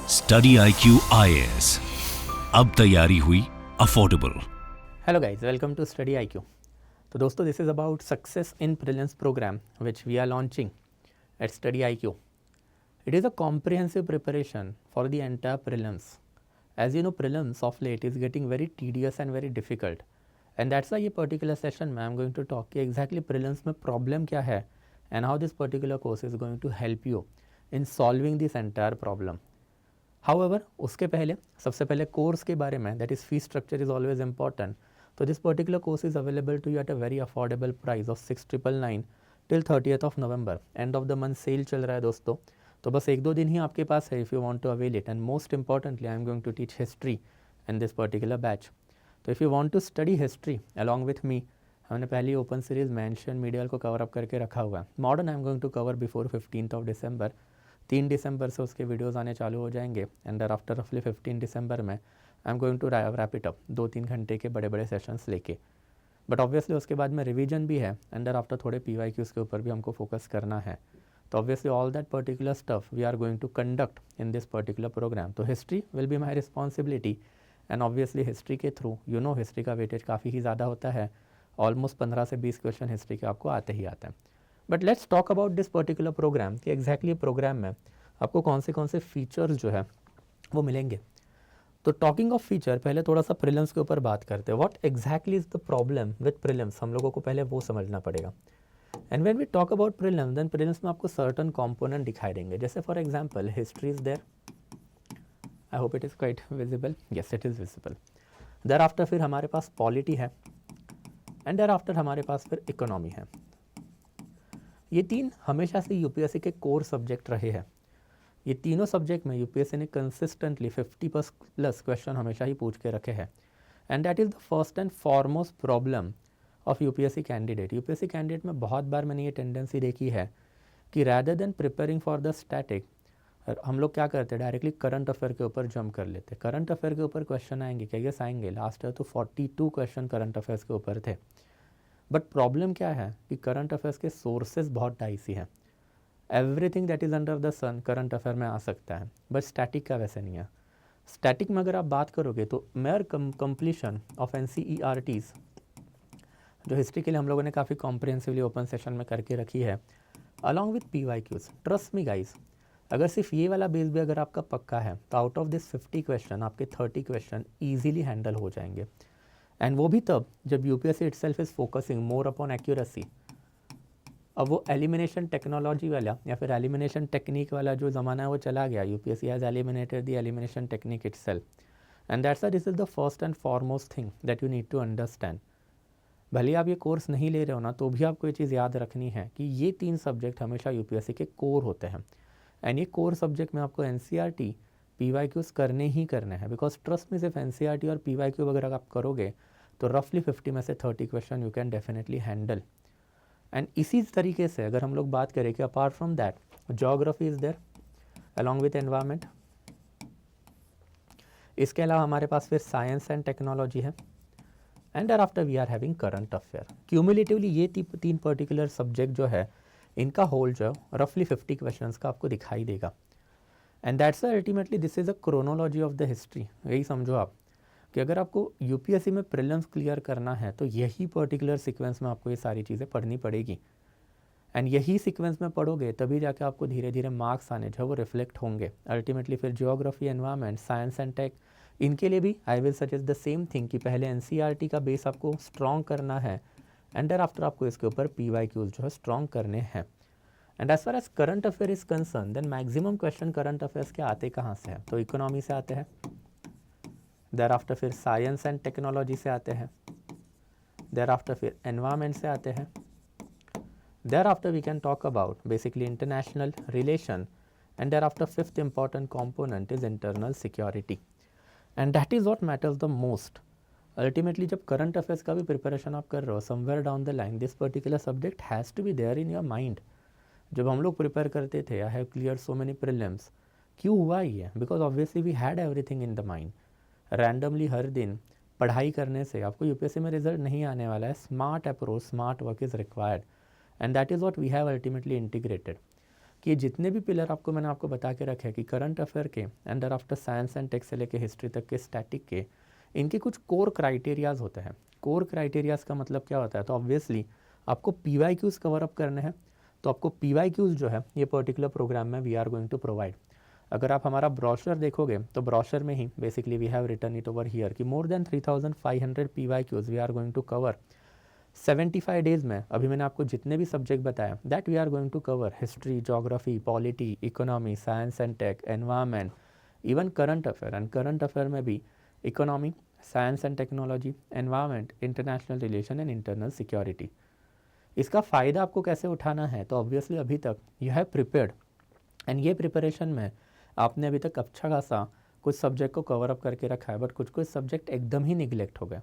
Study IQ IAS, अब तैयारी हुई affordable. Hello guys, welcome to Study IQ. तो दोस्तों, this is about success in prelims program which we are launching at Study IQ. It is a comprehensive preparation for the entire prelims. As you know, prelims of late is getting very tedious and very difficult. And that's why ये particular session में I'm going to talk कि exactly prelims में problem क्या है and how this particular course is going to help you in solving this entire problem. However, उसके पहले सबसे पहले कोर्स के बारे में, that is fee structure is always important. तो this particular course is available to you at a very affordable price of 6,999 till 30th of November. End of the month sale चल रहा है दोस्तों. तो बस 1-2 दिन ही आपके पास है if you want to avail it. And most importantly I am going to teach history in this particular batch. तो if you want to study history along with me, हमने पहली ओपन सीरीज मेंशन मीडियल को cover up करके रखा हुआ है. Modern I am going to cover before 15th of December. 3 दिसंबर से उसके वीडियोज़ आने चालू हो जाएंगे. एंड आफ्टर रफली 15 दिसंबर में I am going to wrap it up 2-3 घंटे के बड़े बड़े सेशंस लेके. बट ऑब्वियसली उसके बाद में रिवीजन भी है. एंड आफ्टर थोड़े PYQs के ऊपर भी हमको फोकस करना है. तो obviously all that particular stuff we are going to conduct in this particular program. तो history will be my responsibility. And obviously history के थ्रू यू नो हिस्ट्री का वेटेज काफ़ी ही ज़्यादा होता है. ऑलमोस्ट 15 से 20 क्वेश्चन हिस्ट्री के आपको आते ही आते हैं. But let's talk about this particular programme कि एग्जैक्टली प्रोग्राम में आपको कौन से फीचर्स जो है वो मिलेंगे. तो टॉकिंग ऑफ फीचर, पहले थोड़ा सा प्रीलिम्स के ऊपर बात करते हैं. What exactly is the problem with prelims, हम लोगों को पहले वो समझना पड़ेगा. And when we talk about prelims, then prelims में आपको सर्टन कंपोनेंट दिखाई देंगे. जैसे for example history is there. I hope it is quite visible. Yes, it is visible. Thereafter फिर हमारे पास पॉलिटी है. एंड देयर आफ्टर हमारे पास फिर इकोनॉमी है. ये 3 हमेशा से यूपीएससी के कोर सब्जेक्ट रहे हैं. ये तीनों सब्जेक्ट में यूपीएससी ने कंसिस्टेंटली 50+ क्वेश्चन हमेशा ही पूछ के रखे हैं. And that is the first and foremost problem of UPSC candidate. UPSC candidate में बहुत बार मैंने ये टेंडेंसी देखी है कि rather than preparing for the static, हम लोग क्या करते हैं, डायरेक्टली करंट अफेयर के ऊपर जंप कर लेते. करंट अफेयर के ऊपर क्वेश्चन आएंगे क्या? यस आएंगे. लास्ट ईयर तो 42 क्वेश्चन करंट अफेयर्स के ऊपर थे. बट प्रॉब्लम क्या है कि करंट अफेयर्स के सोर्सेज बहुत डाइसी हैं. Everything that is under the sun current affair में आ सकता है. बट स्टैटिक का वैसे नहीं है. स्टैटिक में अगर आप बात करोगे तो मेयर कंप्लीशन ऑफ NCERTs, जो हिस्ट्री के लिए हम लोगों ने काफ़ी कॉम्प्रिहेंसिवली ओपन सेशन में करके रखी है, along with PYQs. Trust me guys, अगर सिर्फ ये वाला बेस भी अगर आपका पक्का है तो आउट ऑफ दिस 50 क्वेश्चन आपके 30 क्वेश्चन ईजिली हैंडल हो जाएंगे. एंड वो भी तब जब UPSC itself is focusing more upon accuracy. अब वो एलिमिनेशन टेक्नोलॉजी वाला या फिर एलिमिनेशन टेक्निक वाला जो ज़माना है वो चला गया. UPSC has eliminated the elimination technique itself. And that's why this is the first and foremost thing that you need to understand. भले आप ये कोर्स नहीं ले रहे हो ना, तो भी आपको ये चीज़ याद रखनी है कि ये 3 सब्जेक्ट हमेशा यूपीएससी के कोर होते हैं. एंड ये कोर सब्जेक्ट में आपको NCERT PYQs करने ही करने हैं. बिकॉज ट्रस्ट में सिर्फ NCERT और PYQ अगर आप करोगे तो रफली 50 में से 30 question you can definitely handle. And इसी तरीके से अगर हम लोग बात करें कि apart from that geography is there along with environment. इसके अलावा हमारे पास फिर साइंस एंड टेक्नोलॉजी है. And thereafter we are having current affair. Cumulatively ये 3 पर्टिकुलर सब्जेक्ट जो है इनका होल जो रफली 50 क्वेश्चंस का आपको दिखाई देगा. And that's ultimately this is a chronology of the history. यही समझो आप कि अगर आपको यूपीएससी में प्रीलिम्स क्लियर करना है तो यही पर्टिकुलर सीक्वेंस में आपको ये सारी चीज़ें पढ़नी पड़ेगी. एंड यही सीक्वेंस में पढ़ोगे तभी जाके आपको धीरे धीरे मार्क्स आने जो है वो रिफ्लेक्ट होंगे. अल्टीमेटली फिर geography, environment, science and tech, इनके लिए भी I will suggest the same thing कि पहले NCERT का बेस आपको स्ट्रॉन्ग करना है. एंड देयर आफ्टर आपको इसके ऊपर PYQs जो है स्ट्रॉन्ग करने हैं. And as far as current affair is concern, then maximum question current affairs के आते कहाँ से हैं? तो इकोनॉमी से आते हैं. देयर आफ्टर फिर साइंस एंड टेक्नोलॉजी से आते हैं. देयर आफ्टर फिर एनवायरनमेंट से आते हैं. Thereafter we can talk about basically international relation. And thereafter fifth important component is internal security. And that is what matters the most. Ultimately जब current affairs का भी preparation आप कर रहे हो, somewhere down the line this particular subject has to be there in your mind. जब हम लोग प्रिपेयर करते थे, I have clear so many prelims. क्यों हुआ ये? Because obviously we had everything in the mind. Randomly हर दिन पढ़ाई करने से आपको यूपीएससी में रिजल्ट नहीं आने वाला है. Smart approach, smart work is required. And that is what we have ultimately integrated. कि ये जितने भी पिलर आपको मैंने आपको बता के रखे हैं कि करंट अफेयर के and after science and tech से लेके हिस्ट्री तक के स्टैटिक के, इनके कुछ कोर क्राइटेरियाज होते हैं। कोर क्राइटेरियाज का मतलब क्या होता है, तो ऑब्वियसली आपको PYQs कवर अप करने हैं, तो आपको PYQs जो है ये पर्टिकुलर प्रोग्राम में we are going to provide. अगर आप हमारा ब्रोशर देखोगे तो ब्रोशर में ही basically we have written it over here कि more than 3500 PYQs we are going to cover 75 days में। अभी मैंने आपको जितने भी सब्जेक्ट बताया that we are going to cover history, geography, polity, economy, science and tech, environment, even current affair. And current affair में भी economy, science and technology, environment, international relation and internal security. इसका फ़ायदा आपको कैसे उठाना है, तो ऑब्वियसली अभी तक यू हैव प्रिपेयर्ड एंड ये प्रिपरेशन में आपने अभी तक अच्छा खासा कुछ सब्जेक्ट को कवर अप करके रखा है, बट कुछ कुछ सब्जेक्ट एकदम ही निगलेक्ट हो गए,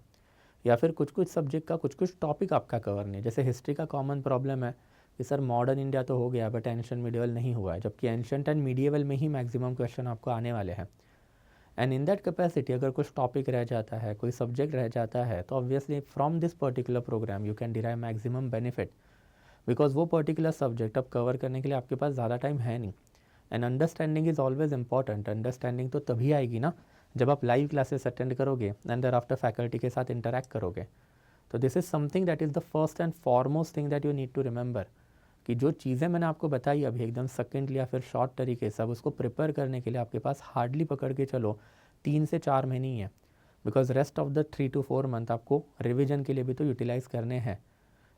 या फिर कुछ कुछ सब्जेक्ट का कुछ कुछ टॉपिक आपका कवर नहीं। जैसे हिस्ट्री का कॉमन प्रॉब्लम है कि सर मॉडर्न इंडिया तो हो गया बट एंशिएंट मिडिवल नहीं हुआ है, जबकि एंशिएंट एंड मिडिवल में ही मैक्सिमम क्वेश्चन आपको आने वाले हैं। एंड इन दैट कैपेसिटी अगर कुछ टॉपिक रह जाता है, कोई सब्जेक्ट रह जाता है, तो obviously from this particular program you can derive maximum benefit, because वो पर्टिकुलर सब्जेक्ट अब कवर करने के लिए आपके पास ज़्यादा टाइम है नहीं। And understanding is always important. Understanding तो तभी आएगी ना जब आप लाइव क्लासेस अटेंड करोगे एंड देयर आफ्टर फैकल्टी के साथ इंटरैक्ट करोगे। तो this is something that is the first and foremost thing that you need to remember, कि जो चीज़ें मैंने आपको बताई अभी एकदम सेकेंडली या फिर शॉर्ट तरीके से, अब उसको प्रिपेयर करने के लिए आपके पास हार्डली पकड़ के चलो 3 से 4 महीने ही है, because rest of the 3 to 4 month आपको रिविजन के लिए भी तो यूटिलाइज करने हैं।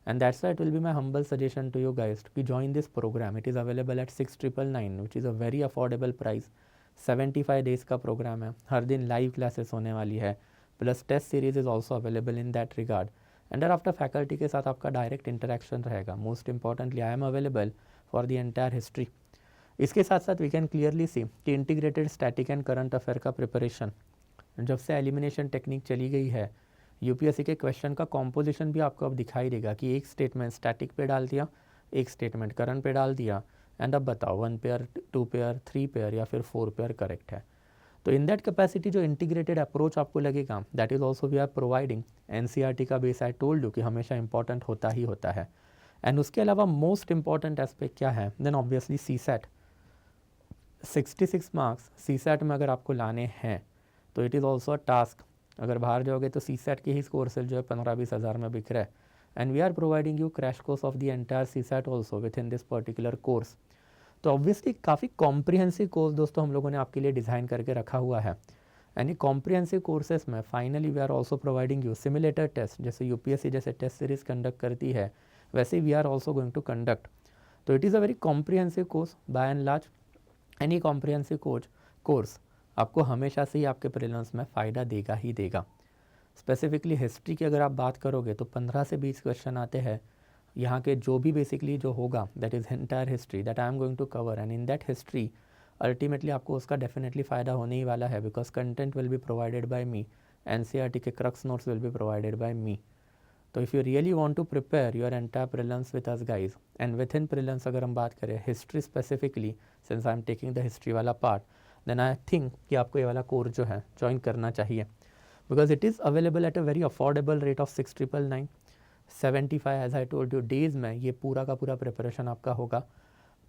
And that's why it will be my humble suggestion to you guys to join this program. It is available at 6,999, which is a very affordable price. 75 days का program है, हर दिन लाइव क्लासेस होने वाली है, plus test series is also available in that regard. And after faculty के साथ आपका डायरेक्ट इंटरेक्शन रहेगा। Most importantly I am available for the entire history. इसके साथ साथ वी कैन क्लियरली सी कि integrated static and current affair का preparation, जब से एलिमिनेशन टेक्निक चली गई है, यूपीएससी के क्वेश्चन का कॉम्पोजिशन भी आपको अब दिखाई देगा कि एक स्टेटमेंट स्टैटिक पे डाल दिया, एक स्टेटमेंट करंट पे डाल दिया, एंड अब बताओ 1 पेयर, 2 पेयर, 3 पेयर या फिर 4 पेयर करेक्ट है। तो इन दैट कैपेसिटी जो इंटीग्रेटेड अप्रोच आपको लगेगा, that is also we are providing. NCERT का बेस आई टोल्ड यू कि हमेशा इंपॉर्टेंट होता ही होता है। एंड उसके अलावा मोस्ट इंपॉर्टेंट एस्पेक्ट क्या है, then obviously CSAT। 66 marks CSAT में अगर आपको लाने हैं तो it is also a task. अगर बाहर जाओगे तो CSAT के ही कोर्सेज जो है 15-20 हज़ार में बिक रहा है। And we are providing you crash course of the entire CSAT also within this particular course. तो ऑब्वियसली काफ़ी कॉम्प्रिहेंसिव कोर्स दोस्तों हम लोगों ने आपके लिए डिज़ाइन करके रखा हुआ है। एंड ये कॉम्प्रिहेंसिव कोर्सेज में finally we are also providing you simulator test, जैसे यूपीएससी जैसे टेस्ट सीरीज कंडक्ट करती है वैसे we are also going to conduct. तो it is a very comprehensive course by and large. And ये comprehensive course आपको हमेशा से ही आपके प्रीलिम्स में फ़ायदा देगा ही देगा। स्पेसिफिकली हिस्ट्री की अगर आप बात करोगे तो 15 से 20 क्वेश्चन आते हैं यहाँ के, जो भी बेसिकली जो होगा that is entire history that I am going to cover. And in that history ultimately आपको उसका डेफिनेटली फ़ायदा होने ही वाला है, because content will be provided by me, NCERT के crux notes will be provided by me. तो if you really want to prepare your entire prelims with us guys, and within prelims अगर हम बात करें history specifically, since I am taking the history वाला part, then I think कि आपको ये वाला कोर्स जो है ज्वाइन करना चाहिए, because it is available at a very affordable rate of 6,999। 75 as I told you days में ये पूरा का पूरा प्रिपरेशन आपका होगा,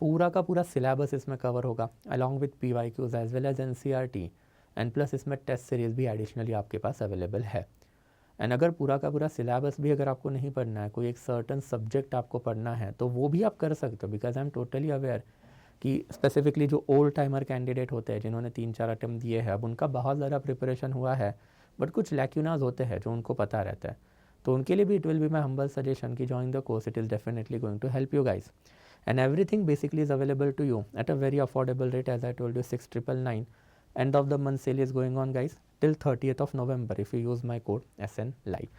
पूरा का पूरा सिलेबस इसमें कवर होगा along with PYQs as well as NCERT, and plus इसमें टेस्ट सीरीज भी एडिशनली आपके पास अवेलेबल है। एंड अगर पूरा का पूरा सिलेबस भी अगर आपको नहीं पढ़ना है, कोई एक सर्टन सब्जेक्ट आपको पढ़ना है, तो वो भी आप कर सकते हो, because I am totally aware कि स्पेसिफिकली जो ओल्ड टाइमर कैंडिडेट होते हैं जिन्होंने 3-4 अटेम्प्ट दिए हैं, अब उनका बहुत ज़्यादा प्रिपरेशन हुआ है, बट कुछ लैक्यूनाज होते हैं जो उनको पता रहता है, तो उनके लिए भी it will be my humble suggestion कि join the course, it is definitely going to help you guys. And everything basically is available to you at a very affordable rate, as I told you 6,999। End of the month sale is going on guys till 30th of November if you use my code SN Live.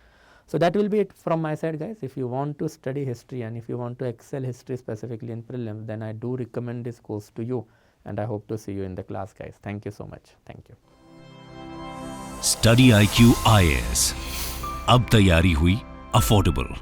So that will be it from my side guys. If you want to study history and if you want to excel history specifically in prelims, then I do recommend this course to you, and I hope to see you in the class guys. Thank you so much. Thank you. Study IQ IAS, अब तैयारी हुई affordable.